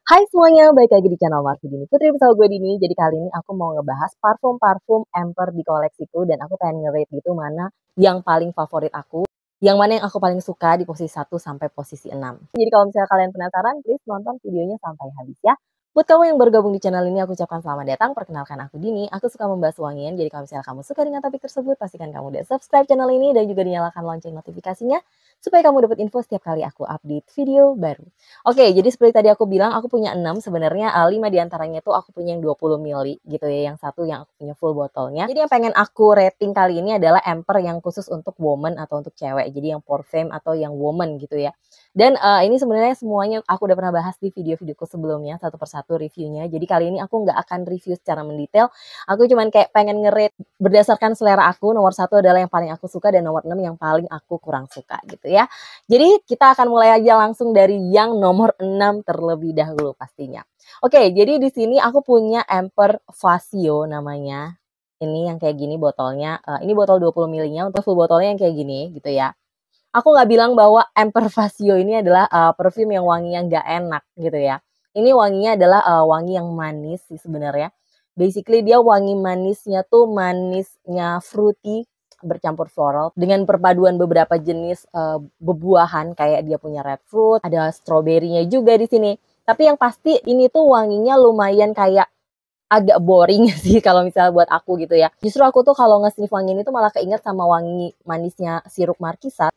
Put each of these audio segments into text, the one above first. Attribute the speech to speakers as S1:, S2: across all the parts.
S1: Hai semuanya, balik lagi di channel Marvi Dini Putri bersama gue Dini. Jadi kali ini aku mau ngebahas parfum-parfum Emper di koleksiku. Dan aku pengen nge-rate gitu mana yang paling favorit aku, yang mana yang aku paling suka di posisi 1 sampai posisi 6. Jadi kalau misalnya kalian penasaran, please nonton videonya sampai habis ya. Buat kamu yang baru gabung di channel ini, aku ucapkan selamat datang. Perkenalkan aku Dini, aku suka membahas wangian. Jadi kalau misalnya kamu suka dengan topik tersebut, pastikan kamu udah subscribe channel ini dan juga dinyalakan lonceng notifikasinya supaya kamu dapat info setiap kali aku update video baru. Oke, jadi seperti tadi aku bilang, aku punya 6 sebenarnya, 5 diantaranya tuh aku punya yang 20 mili gitu ya, yang satu yang aku punya full botolnya. Jadi yang pengen aku rating kali ini adalah Emper yang khusus untuk woman atau untuk cewek, jadi yang for femme atau yang woman gitu ya. Dan ini sebenarnya semuanya aku udah pernah bahas di video-videoku sebelumnya, satu persatu reviewnya. Jadi kali ini aku nggak akan review secara mendetail, aku cuman kayak pengen nge-rate berdasarkan selera aku. Nomor 1 adalah yang paling aku suka dan nomor 6 yang paling aku kurang suka gitu ya. Jadi kita akan mulai aja langsung dari yang nomor 6 terlebih dahulu pastinya. Oke, jadi di sini aku punya Emper Fasio namanya. Ini yang kayak gini botolnya. Ini botol 20 ml-nya, untuk full botolnya yang kayak gini gitu ya. Aku nggak bilang bahwa Emper Fasio ini adalah perfume yang wanginya nggak enak gitu ya. Ini wanginya adalah wangi yang manis sih sebenarnya. Basically dia wangi manisnya tuh manisnya fruity bercampur floral dengan perpaduan beberapa jenis bebuahan, kayak dia punya red fruit, ada stroberinya juga di sini. Tapi yang pasti ini tuh wanginya lumayan kayak agak boring sih kalau misalnya buat aku gitu ya. Justru aku tuh kalau nge-sniff wangi ini tuh malah keinget sama wangi manisnya sirup Markisa.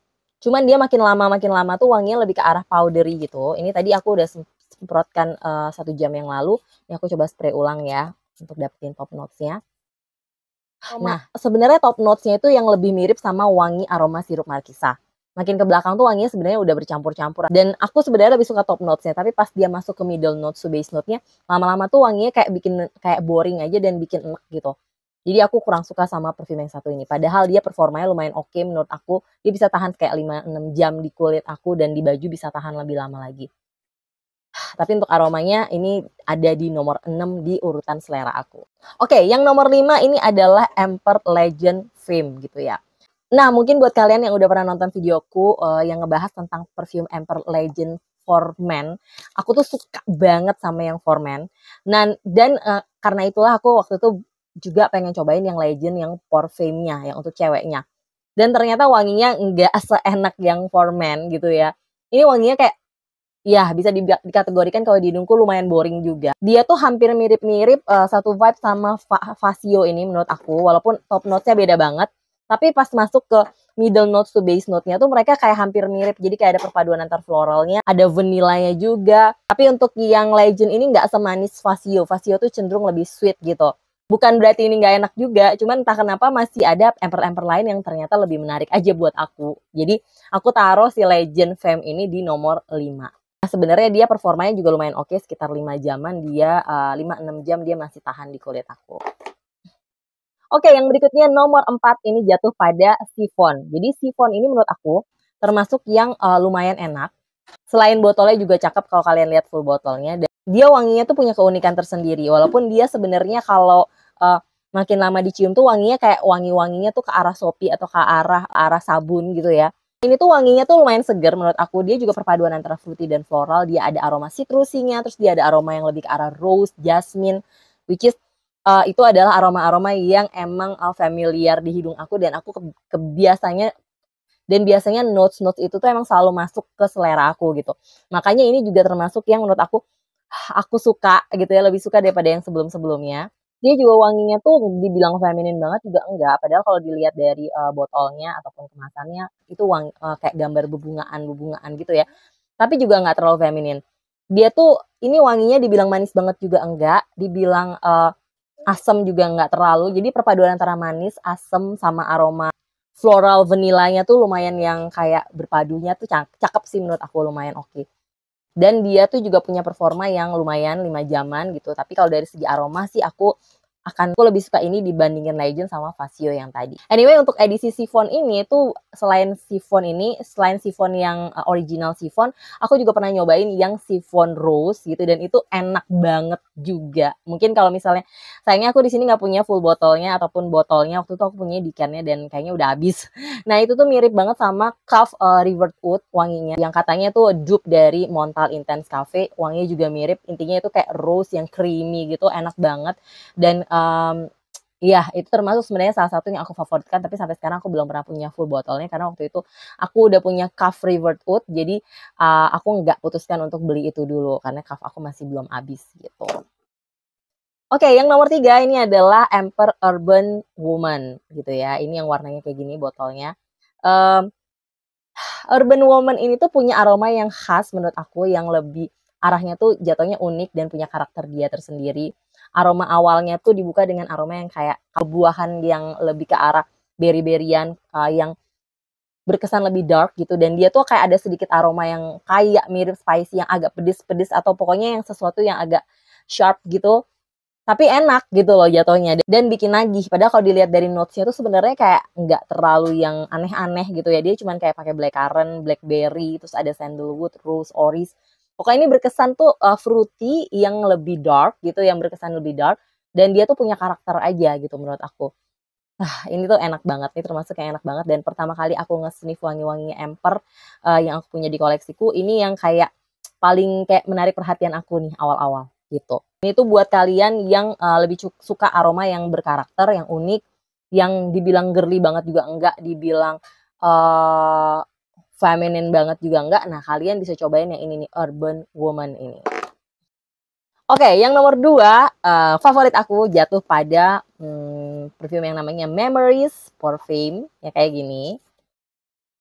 S1: Cuman dia makin lama tuh wanginya lebih ke arah powdery gitu. Ini tadi aku udah semprotkan 1 jam yang lalu. Ini aku coba spray ulang ya untuk dapetin top notes-nya. Nah, sebenarnya top notes-nya itu yang lebih mirip sama wangi aroma sirup Markisa. Makin ke belakang tuh wanginya sebenarnya udah bercampur-campur. Dan aku sebenarnya lebih suka top notes-nya, tapi pas dia masuk ke middle notes to base note-nya, lama-lama tuh wanginya kayak bikin kayak boring aja dan bikin enek gitu. Jadi aku kurang suka sama perfume yang satu ini. Padahal dia performanya lumayan oke menurut aku. Dia bisa tahan kayak 5-6 jam di kulit aku dan di baju bisa tahan lebih lama lagi. Tapi untuk aromanya ini ada di nomor 6 di urutan selera aku. Oke, yang nomor 5 ini adalah Emper Legend Femme gitu ya. Nah, mungkin buat kalian yang udah pernah nonton videoku yang ngebahas tentang perfume Emper Legend for Men, aku tuh suka banget sama yang for Men. Nah, dan karena itulah aku waktu itu juga pengen cobain yang Legend yang for Femme-nya, yang untuk ceweknya. Dan ternyata wanginya nggak seenak yang for Men gitu ya. Ini wanginya kayak, ya bisa dikategorikan kalau di hidungku lumayan boring juga. Dia tuh hampir mirip-mirip satu vibe sama Fasio ini menurut aku, walaupun top notes-nya beda banget. Tapi pas masuk ke middle notes to base note-nya tuh mereka kayak hampir mirip. Jadi kayak ada perpaduan antar floralnya, ada vanillanya juga. Tapi untuk yang Legend ini nggak semanis Fasio. Fasio tuh cenderung lebih sweet gitu. Bukan berarti ini nggak enak juga, cuman entah kenapa masih ada emper-emper lain yang ternyata lebih menarik aja buat aku. Jadi aku taruh si Legend Femme ini di nomor 5. Nah, sebenarnya dia performanya juga lumayan oke, sekitar 5 jaman dia 5-6 jam dia masih tahan di kulit aku. Oke, yang berikutnya nomor 4 ini jatuh pada Chiffon. Jadi Chiffon ini menurut aku termasuk yang lumayan enak. Selain botolnya juga cakep kalau kalian lihat full botolnya. Dan dia wanginya tuh punya keunikan tersendiri. Walaupun dia sebenarnya kalau makin lama dicium tuh wanginya kayak wangi-wanginya tuh ke arah Shopee atau ke arah sabun gitu ya. Ini tuh wanginya tuh lumayan segar menurut aku. Dia juga perpaduan antara fruity dan floral. Dia ada aroma citrusinya, terus dia ada aroma yang lebih ke arah rose, jasmine, which is itu adalah aroma-aroma yang emang familiar di hidung aku dan aku kebiasanya dan biasanya notes-notes itu tuh emang selalu masuk ke selera aku gitu. Makanya ini juga termasuk yang menurut aku suka gitu ya, lebih suka daripada yang sebelum-sebelumnya. Dia juga wanginya tuh dibilang feminin banget juga enggak, padahal kalau dilihat dari botolnya ataupun kemasannya itu wangi kayak gambar bebungaan gitu ya. Tapi juga nggak terlalu feminin. Dia tuh ini wanginya dibilang manis banget juga enggak, dibilang asam juga nggak terlalu. Jadi perpaduan antara manis, asam sama aroma floral vanillanya tuh lumayan yang kayak berpadunya tuh cakep sih menurut aku, lumayan oke. Dan dia tuh juga punya performa yang lumayan 5 jaman gitu. Tapi kalau dari segi aroma sih aku aku lebih suka ini dibandingin Legend sama Vasio yang tadi. Anyway, untuk edisi chiffon ini tuh selain chiffon yang original chiffon, aku juga pernah nyobain yang chiffon rose gitu dan itu enak banget juga. Mungkin kalau misalnya sayangnya aku di sini nggak punya full botolnya ataupun botolnya, waktu itu aku punya decannya dan kayaknya udah habis. Nah, itu tuh mirip banget sama Calf River Oud wanginya yang katanya tuh dupe dari Montal Intense Cafe. Wanginya juga mirip, intinya itu kayak rose yang creamy gitu, enak banget. Dan iya, itu termasuk sebenarnya salah satu yang aku favoritkan, tapi sampai sekarang aku belum pernah punya full botolnya karena waktu itu aku udah punya Calf River Oud, jadi aku nggak putuskan untuk beli itu dulu karena Calf aku masih belum habis gitu. Oke, yang nomor 3 ini adalah Emper Urban Woman gitu ya. Ini yang warnanya kayak gini botolnya. Urban Woman ini tuh punya aroma yang khas menurut aku, yang lebih arahnya tuh jatuhnya unik dan punya karakter dia tersendiri. Aroma awalnya tuh dibuka dengan aroma yang kayak buahan yang lebih ke arah berry-berryan, yang berkesan lebih dark gitu, dan dia tuh kayak ada sedikit aroma yang kayak mirip spicy yang agak pedes-pedes atau pokoknya yang sesuatu yang agak sharp gitu. Tapi enak gitu loh jatuhnya dan bikin nagih. Padahal kalau dilihat dari notes-nya tuh sebenarnya kayak nggak terlalu yang aneh-aneh gitu ya. Dia cuman kayak pakai blackcurrant, blackberry, terus ada sandalwood, rose, orris. Pokoknya ini berkesan tuh fruity yang lebih dark gitu, yang berkesan lebih dark dan dia tuh punya karakter aja gitu menurut aku. Ini tuh enak banget nih, termasuk yang enak banget dan pertama kali aku nge-sniff wangi-wanginya Emper yang aku punya di koleksiku, ini yang kayak paling kayak menarik perhatian aku nih awal-awal gitu. Ini tuh buat kalian yang lebih suka aroma yang berkarakter, yang unik, yang dibilang girly banget juga enggak, dibilang feminine banget juga enggak. Nah, kalian bisa cobain yang ini nih, Urban Woman ini. Oke, yang nomor 2 favorit aku jatuh pada perfume yang namanya Memories Parfum, ya kayak gini.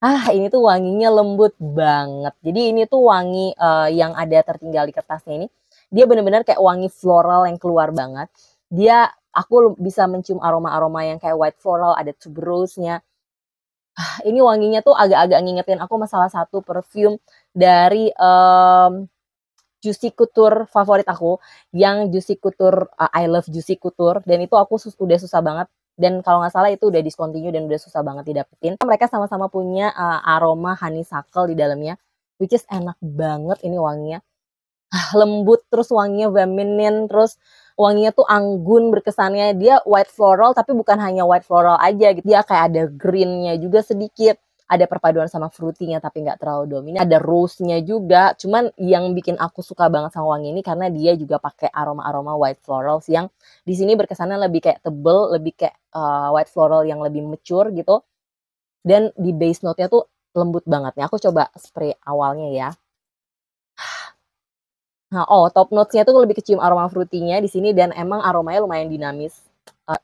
S1: Ini tuh wanginya lembut banget. Jadi ini tuh wangi yang ada tertinggal di kertasnya ini. Dia bener-bener kayak wangi floral yang keluar banget. Aku bisa mencium aroma-aroma yang kayak white floral, ada tuberose-nya. Ini wanginya tuh agak-agak ngingetin aku salah satu perfume dari Juicy Couture favorit aku, yang Juicy Couture, I Love Juicy Couture, dan itu aku udah susah banget, dan kalau nggak salah itu udah discontinue dan udah susah banget didapetin. Mereka sama-sama punya aroma honeysuckle di dalamnya, which is enak banget ini wanginya. Lembut, terus wanginya feminine, terus wanginya tuh anggun berkesannya. Dia white floral, tapi bukan hanya white floral aja gitu, dia kayak ada greennya juga sedikit. Ada perpaduan sama fruity-nya tapi nggak terlalu dominan. Ada rose-nya juga. Cuman yang bikin aku suka banget sama wangi ini karena dia juga pakai aroma-aroma white florals yang di sini berkesannya lebih kayak tebel, lebih kayak white floral yang lebih mature gitu. Dan di base note-nya tuh lembut banget. Nih aku coba spray awalnya ya. Nah, top notes-nya tuh lebih kecium aroma fruity-nya di sini dan emang aromanya lumayan dinamis.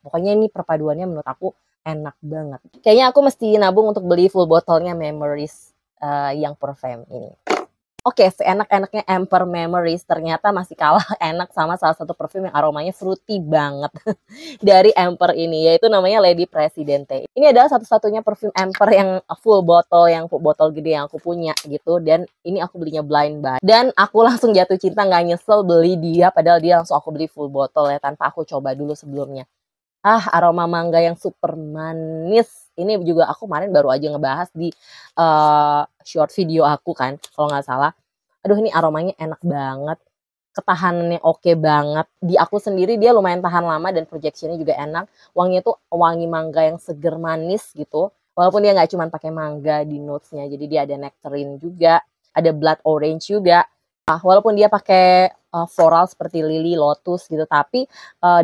S1: Pokoknya ini perpaduannya menurut aku enak banget. Kayaknya aku mesti nabung untuk beli full botolnya Memories yang Parfum ini. Oke, seenak-enaknya Emper Memories ternyata masih kalah enak sama salah satu parfum yang aromanya fruity banget dari Emper ini, yaitu namanya Lady Presidente. Ini adalah satu-satunya parfum Emper yang full botol gede yang aku punya gitu, dan ini aku belinya blind buy. Dan aku langsung jatuh cinta, nggak nyesel beli dia, padahal dia langsung aku beli full botol ya, tanpa aku coba dulu sebelumnya. Aroma mangga yang super manis. Ini juga aku kemarin baru aja ngebahas di short video aku kan, kalau nggak salah. Aduh, ini aromanya enak banget. Ketahanannya oke banget. Di aku sendiri dia lumayan tahan lama dan projectionnya juga enak. Wanginya tuh wangi mangga yang seger manis gitu. Walaupun dia nggak cuma pakai mangga di notes-nya, jadi dia ada nectarine juga, ada blood orange juga. Walaupun dia pakai floral seperti lily, lotus gitu, tapi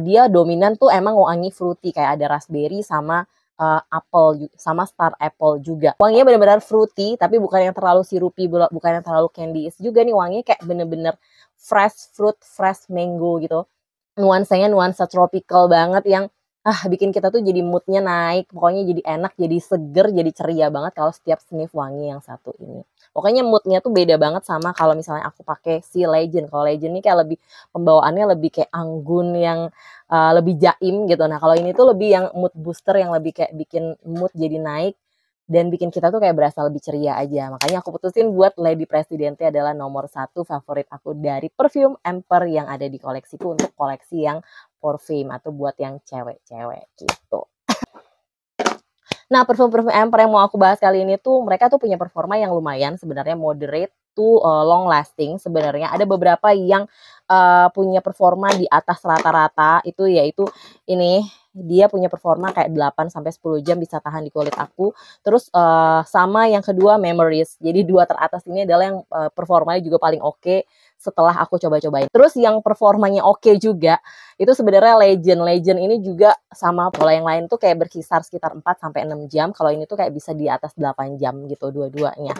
S1: dia dominan tuh emang wangi fruity, kayak ada raspberry sama apple, sama star apple juga. Wanginya benar-benar fruity, tapi bukan yang terlalu sirupi, bukan yang terlalu candies juga nih, wanginya kayak bener-bener fresh fruit, fresh mango gitu. Nuansanya nuansa tropical banget yang bikin kita tuh jadi moodnya naik, pokoknya jadi enak, jadi seger, jadi ceria banget kalau setiap sniff wangi yang satu ini. Pokoknya moodnya tuh beda banget sama kalau misalnya aku pakai si Legend. Kalau Legend ini kayak lebih pembawaannya lebih kayak anggun yang lebih jaim gitu. Nah, kalau ini tuh lebih yang mood booster yang lebih kayak bikin mood jadi naik dan bikin kita tuh kayak berasa lebih ceria aja. Makanya aku putusin buat Lady Presidente adalah nomor 1 favorit aku dari perfume Emper yang ada di koleksiku untuk koleksi yang for fame atau buat yang cewek-cewek gitu. Nah, parfum-parfum Emper yang mau aku bahas kali ini tuh mereka tuh punya performa yang lumayan sebenarnya, moderate to long lasting sebenarnya. Ada beberapa yang punya performa di atas rata-rata itu, yaitu ini dia punya performa kayak 8 sampai 10 jam bisa tahan di kulit aku. Terus sama yang kedua Memories. Jadi dua teratas ini adalah yang performanya juga paling oke setelah aku coba-cobain. Terus yang performanya oke juga itu sebenarnya Legend ini juga sama. Kalau yang lain tuh kayak berkisar sekitar 4 sampai 6 jam. Kalau ini tuh kayak bisa di atas 8 jam gitu dua-duanya.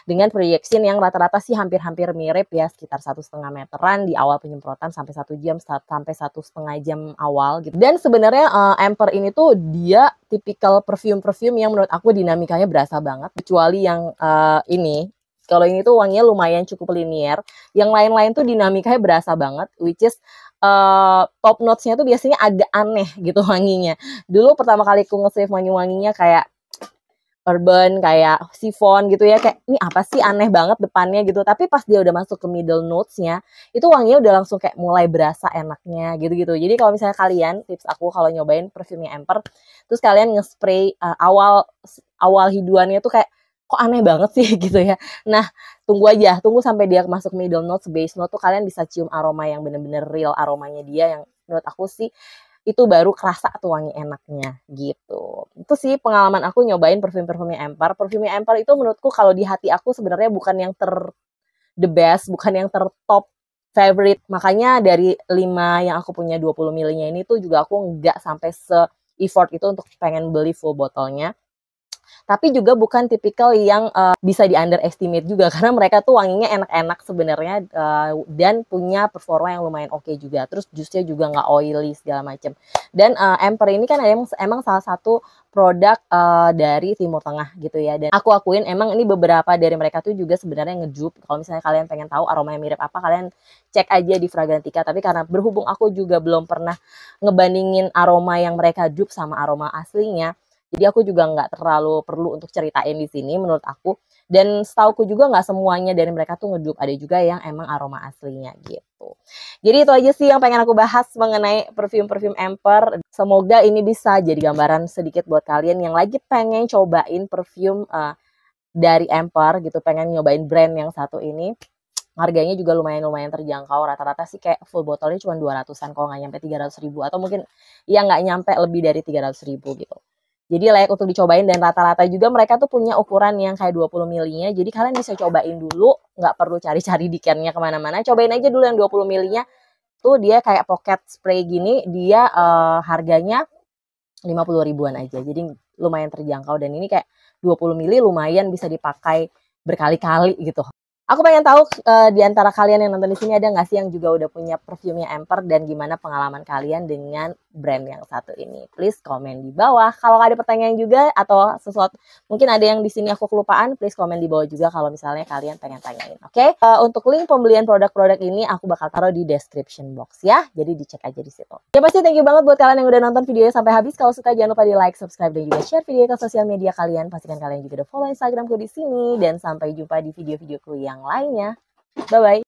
S1: Dengan projection yang rata-rata sih hampir-hampir mirip ya, sekitar 1,5 meteran di awal penyemprotan sampai 1 jam sampai 1,5 jam awal gitu. Dan sebenarnya Emper ini tuh dia tipikal perfume yang menurut aku dinamikanya berasa banget, kecuali yang ini. Kalau ini tuh wanginya lumayan cukup linier. Yang lain-lain tuh dinamikanya berasa banget, which is top notes-nya tuh biasanya agak aneh gitu wanginya. Dulu pertama kali aku nge-save wangi-wanginya kayak urban, kayak chiffon gitu ya, kayak ini apa sih, aneh banget depannya gitu. Tapi pas dia udah masuk ke middle notes-nya, itu wanginya udah langsung kayak mulai berasa enaknya gitu-gitu. Jadi kalau misalnya kalian, tips aku kalau nyobain perfume Emper, terus kalian nge-spray awal hiduannya tuh kayak kok aneh banget sih gitu ya. Nah, tunggu sampai dia masuk middle notes, base note tuh kalian bisa cium aroma yang bener-bener real aromanya dia, yang menurut aku sih itu baru kerasa tuh wangi enaknya gitu. Itu sih pengalaman aku nyobain perfume Emper. Perfume Emper itu menurutku kalau di hati aku sebenarnya bukan yang the best, bukan yang top favorite. Makanya dari 5 yang aku punya 20 ml-nya ini tuh juga aku nggak sampai se-effort itu untuk pengen beli full botolnya. Tapi juga bukan tipikal yang bisa di underestimate juga, karena mereka tuh wanginya enak-enak sebenarnya dan punya performa yang lumayan oke juga. Terus jusnya juga nggak oily segala macam. Dan Emper ini kan emang salah satu produk dari Timur Tengah gitu ya. Dan aku akuin emang ini beberapa dari mereka tuh juga sebenarnya ngedupe. Kalau misalnya kalian pengen tahu aromanya mirip apa, kalian cek aja di Fragrantica. Tapi karena berhubung aku juga belum pernah ngebandingin aroma yang mereka dupe sama aroma aslinya, jadi aku juga nggak terlalu perlu untuk ceritain di sini menurut aku. Dan setauku juga nggak semuanya dari mereka tuh ngedupe. Ada juga yang emang aroma aslinya gitu. Jadi itu aja sih yang pengen aku bahas mengenai perfume Emper. Semoga ini bisa jadi gambaran sedikit buat kalian yang lagi pengen cobain perfume dari Emper gitu. Pengen nyobain brand yang satu ini. Harganya juga lumayan terjangkau. Rata-rata sih kayak full botolnya cuma 200-an kalau nggak nyampe 300.000. Atau mungkin ya nggak nyampe lebih dari 300.000 gitu. Jadi layak untuk dicobain, dan rata-rata juga mereka tuh punya ukuran yang kayak 20 ml-nya. Jadi kalian bisa cobain dulu, nggak perlu cari-cari di can-nya kemana-mana. Cobain aja dulu yang 20 ml-nya. Tuh dia kayak pocket spray gini, dia harganya 50 ribuan aja. Jadi lumayan terjangkau, dan ini kayak 20 ml lumayan bisa dipakai berkali-kali gitu. Aku pengen tahu di antara kalian yang nonton di sini ada nggak sih yang juga udah punya perfume-nya Emper, dan gimana pengalaman kalian dengan brand yang satu ini? Please komen di bawah. Kalau ada pertanyaan juga atau sesuatu, mungkin ada yang di sini aku kelupaan, please komen di bawah juga kalau misalnya kalian pengen tanyain. Oke? Untuk link pembelian produk-produk ini aku bakal taruh di description box ya. Jadi dicek aja di situ. Ya pasti thank you banget buat kalian yang udah nonton videonya sampai habis. Kalau suka jangan lupa di like, subscribe, dan juga share video ke sosial media kalian. Pastikan kalian juga udah follow Instagramku di sini, dan sampai jumpa di video-videoku yang lainnya. Bye-bye.